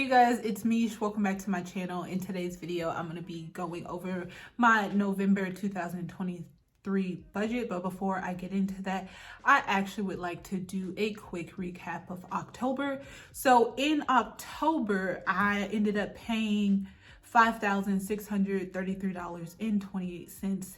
you guys, it's Mish. Welcome back to my channel. In today's video, I'm going to be going over my November 2023 budget. But before I get into that, I actually would like to do a quick recap of October. So in October, I ended up paying $5,633.28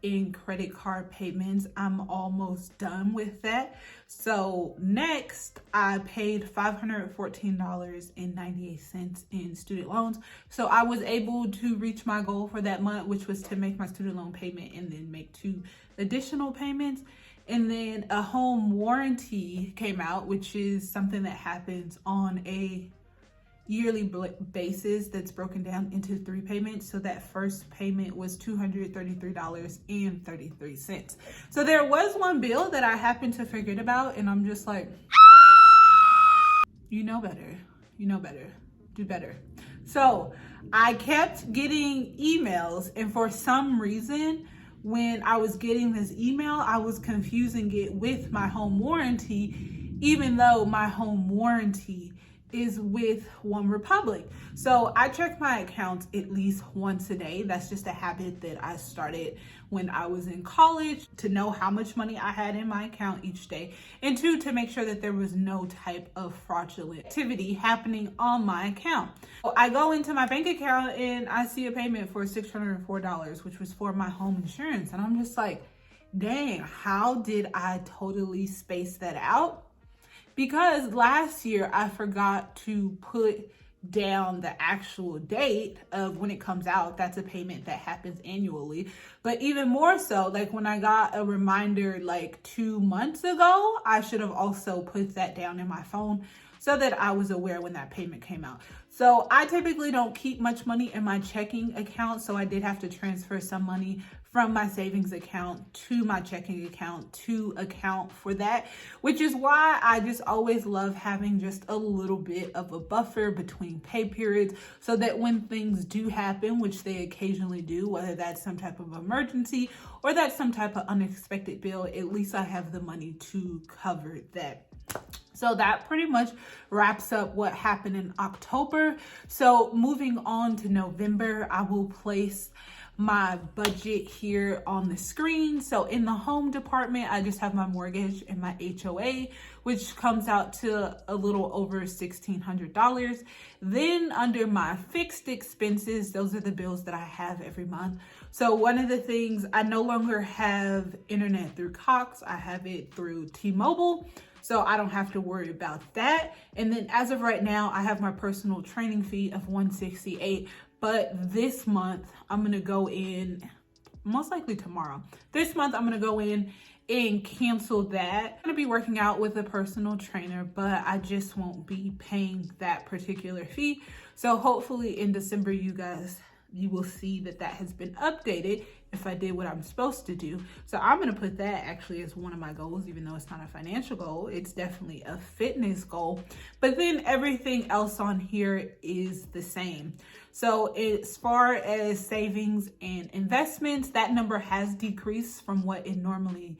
in credit card payments. I'm almost done with that. So next I paid $514.98 in student loans. So I was able to reach my goal for that month, which was to make my student loan payment and then make 2 additional payments. And then a home warranty came out, which is something that happens on a yearly basis that's broken down into 3 payments. So that first payment was $233.33. So there was one bill that I happened to forget about, and I'm just like, you know better, do better. So I kept getting emails, and for some reason, when I was getting this email, I was confusing it with my home warranty, even though my home warranty is with One Republic. So I check my accounts at least once a day. That's just a habit that I started when I was in college, to know how much money I had in my account each day, and 2, to make sure that there was no type of fraudulent activity happening on my account. So I go into my bank account and I see a payment for $604, which was for my home insurance. And I'm just like, dang, how did I totally space that out? Because last year I forgot to put down the actual date of when it comes out. That's a payment that happens annually. But even more so, like when I got a reminder like 2 months ago, I should have also put that down in my phone so that I was aware when that payment came out. So I typically don't keep much money in my checking account, so I did have to transfer some money from my savings account to my checking account to account for that, which is why I just always love having just a little bit of a buffer between pay periods, so that when things do happen, which they occasionally do, whether that's some type of emergency or that's some type of unexpected bill, at least I have the money to cover that. So that pretty much wraps up what happened in October. So moving on to November, I will place my budget here on the screen. So in the home department, I just have my mortgage and my HOA, which comes out to a little over $1,600. Then under my fixed expenses, those are the bills that I have every month. So one of the things, I no longer have internet through Cox. I have it through T-Mobile. So I don't have to worry about that. And then as of right now, I have my personal training fee of $168. But this month, I'm going to go in, most likely tomorrow. This month, I'm going to go in and cancel that. I'm going to be working out with a personal trainer, but I just won't be paying that particular fee. So hopefully in December, you will see that has been updated if I did what I'm supposed to do. So I'm going to put that actually as one of my goals, even though it's not a financial goal. It's definitely a fitness goal. But then everything else on here is the same. So as far as savings and investments, that number has decreased from what it normally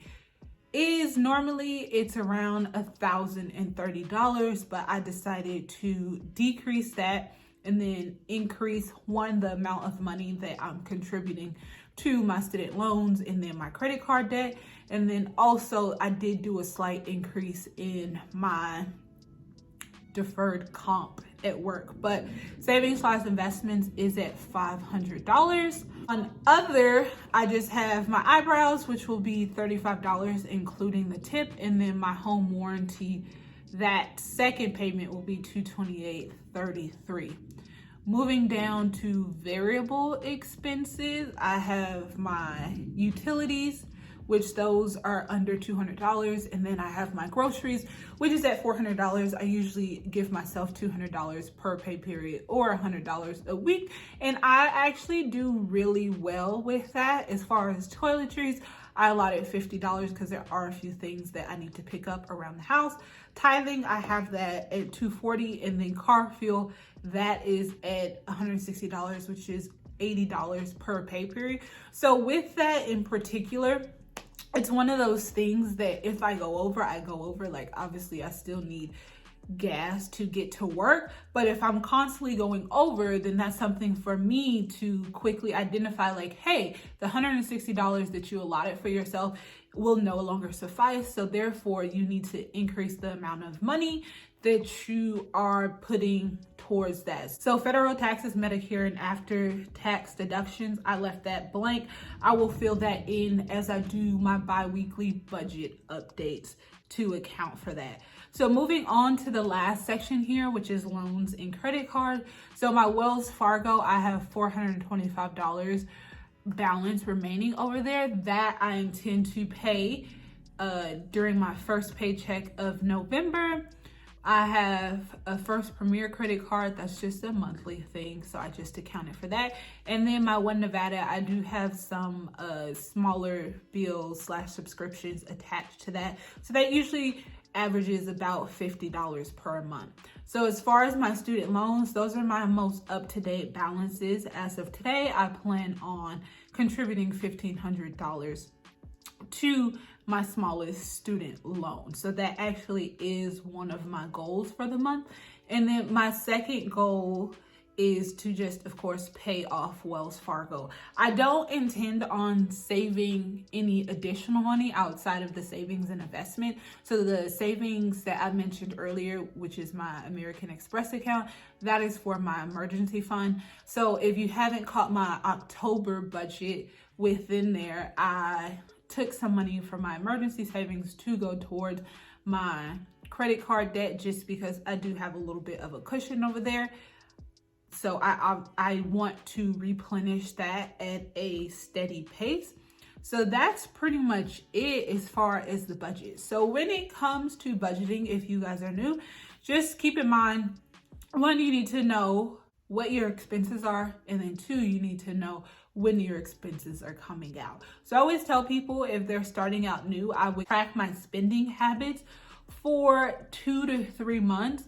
is. Normally it's around $1,030, but I decided to decrease that and then increase the amount of money that I'm contributing to my student loans and then my credit card debt. And then also I did do a slight increase in my deferred comp at work, but savings / investments is at $500. On other, I just have my eyebrows, which will be $35, including the tip, and then my home warranty, that second payment will be $228.33. Moving down to variable expenses, I have my utilities, which those are under $200. And then I have my groceries, which is at $400. I usually give myself $200 per pay period or $100 a week. And I actually do really well with that. As far as toiletries, I allotted $50 because there are a few things that I need to pick up around the house. Tithing, I have that at $240, and then car fuel, that is at $160, which is $80 per pay period. So with that in particular, it's one of those things that if I go over, I go over. Like, obviously I still need gas to get to work. But if I'm constantly going over, then that's something for me to quickly identify, like, hey, the $160 that you allotted for yourself will no longer suffice. So therefore you need to increase the amount of money that you are putting towards that. So federal taxes, Medicare, and after tax deductions, I left that blank. I will fill that in as I do my bi-weekly budget updates to account for that. So moving on to the last section here, which is loans and credit card. So my Wells Fargo, I have $425 balance remaining over there that I intend to pay during my first paycheck of November. I have a First Premier credit card that's just a monthly thing, so I just accounted for that. And then my One Nevada, I do have some smaller bills / subscriptions attached to that. So that usually averages about $50 per month. So as far as my student loans, those are my most up-to-date balances. As of today, I plan on contributing $1,500 to my smallest student loan. So that actually is one of my goals for the month. And then my second goal is to just, of course, pay off Wells Fargo. I don't intend on saving any additional money outside of the savings and investment. So the savings that I mentioned earlier, which is my American Express account, that is for my emergency fund. So if you haven't caught my October budget within there, I took some money from my emergency savings to go towards my credit card debt, just because I do have a little bit of a cushion over there. So I want to replenish that at a steady pace. So that's pretty much it as far as the budget. So when it comes to budgeting, if you guys are new, just keep in mind, one, you need to know what your expenses are, and then two, you need to know when your expenses are coming out. So I always tell people, if they're starting out new, I would track my spending habits for 2 to 3 months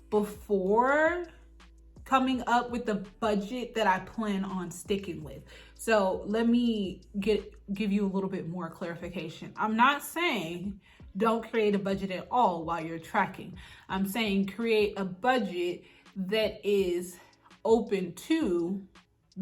before coming up with the budget that I plan on sticking with. So let me give you a little bit more clarification. I'm not saying don't create a budget at all while you're tracking. I'm saying create a budget that is open to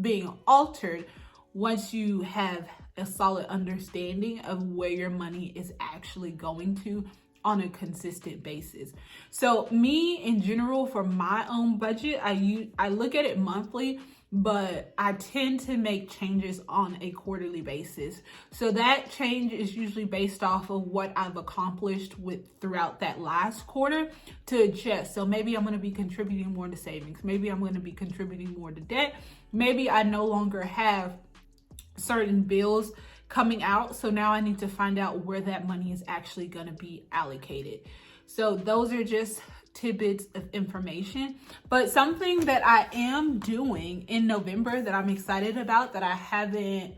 being altered once you have a solid understanding of where your money is actually going to on a consistent basis. So me in general, for my own budget, I look at it monthly, but I tend to make changes on a quarterly basis. So that change is usually based off of what I've accomplished throughout that last quarter to adjust. So maybe I'm going to be contributing more to savings. Maybe I'm going to be contributing more to debt. Maybe I no longer have certain bills coming out, so now I need to find out where that money is actually going to be allocated. So those are just tidbits of information. But something that I am doing in November that I'm excited about, that I haven't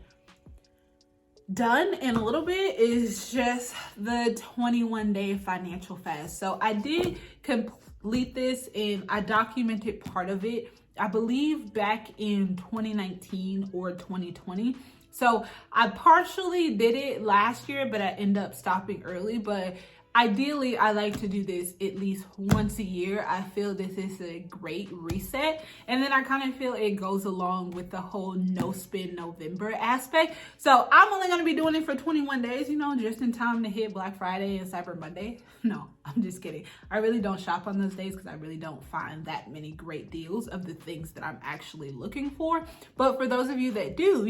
done in a little bit, is just the 21-day financial fast. So I did complete this, and I documented part of it, I believe back in 2019 or 2020. So I partially did it last year, but I ended up stopping early. But ideally, I like to do this at least once a year. I feel this is a great reset. And then I kind of feel it goes along with the whole no spend November aspect. So I'm only going to be doing it for 21 days, just in time to hit Black Friday and Cyber Monday. No, I'm just kidding. I really don't shop on those days because I really don't find that many great deals of the things that I'm actually looking for. But for those of you that do,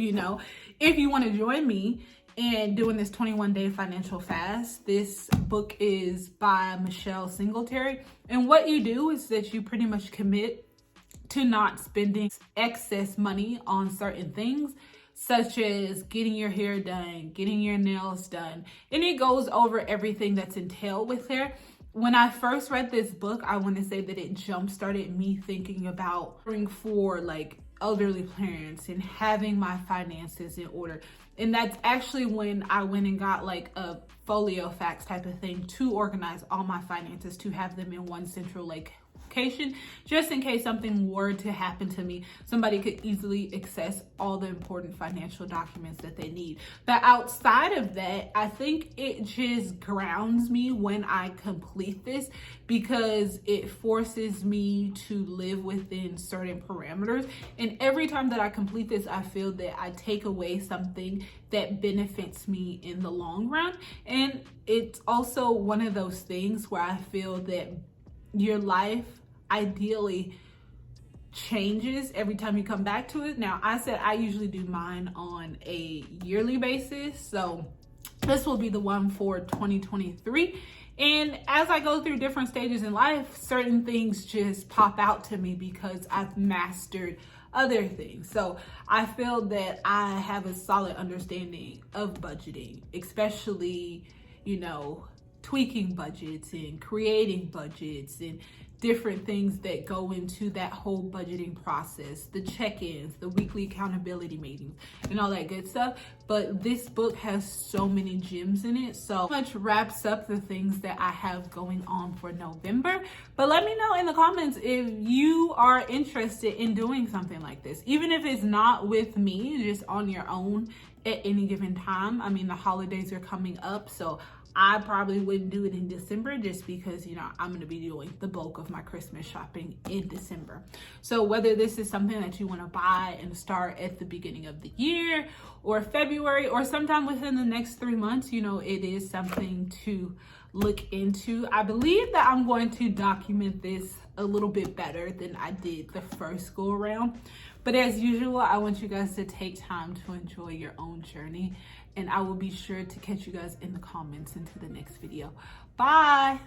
if you want to join me in doing this 21-day financial fast, this book is by Michelle Singletary. And what you do is that you pretty much commit to not spending excess money on certain things, such as getting your hair done, getting your nails done. And it goes over everything that's entailed with there. When I first read this book, I want to say that it jump-started me thinking about caring for elderly parents and having my finances in order. And that's actually when I went and got a folio fax type of thing to organize all my finances, to have them in one central just in case something were to happen to me. Somebody could easily access all the important financial documents that they need. But outside of that, I think it just grounds me when I complete this, because it forces me to live within certain parameters. And every time that I complete this, I feel that I take away something that benefits me in the long run. And it's also one of those things where I feel that your life ideally changes every time you come back to it. Now, I said I usually do mine on a yearly basis, so this will be the one for 2023. And as I go through different stages in life, certain things just pop out to me because I've mastered other things. So I feel that I have a solid understanding of budgeting, especially, tweaking budgets and creating budgets and different things that go into that whole budgeting process, the check-ins, the weekly accountability meetings, and all that good stuff. But this book has so many gems in it, so much wraps up the things that I have going on for November. But let me know in the comments if you are interested in doing something like this, even if it's not with me, just on your own at any given time. I mean, the holidays are coming up, so I probably wouldn't do it in December just because, I'm going to be doing the bulk of my Christmas shopping in December. So whether this is something that you want to buy and start at the beginning of the year or February or sometime within the next 3 months, it is something to look into. I believe that I'm going to document this a little bit better than I did the first go around. But as usual, I want you guys to take time to enjoy your own journey. And I will be sure to catch you guys in the comments into the next video. Bye.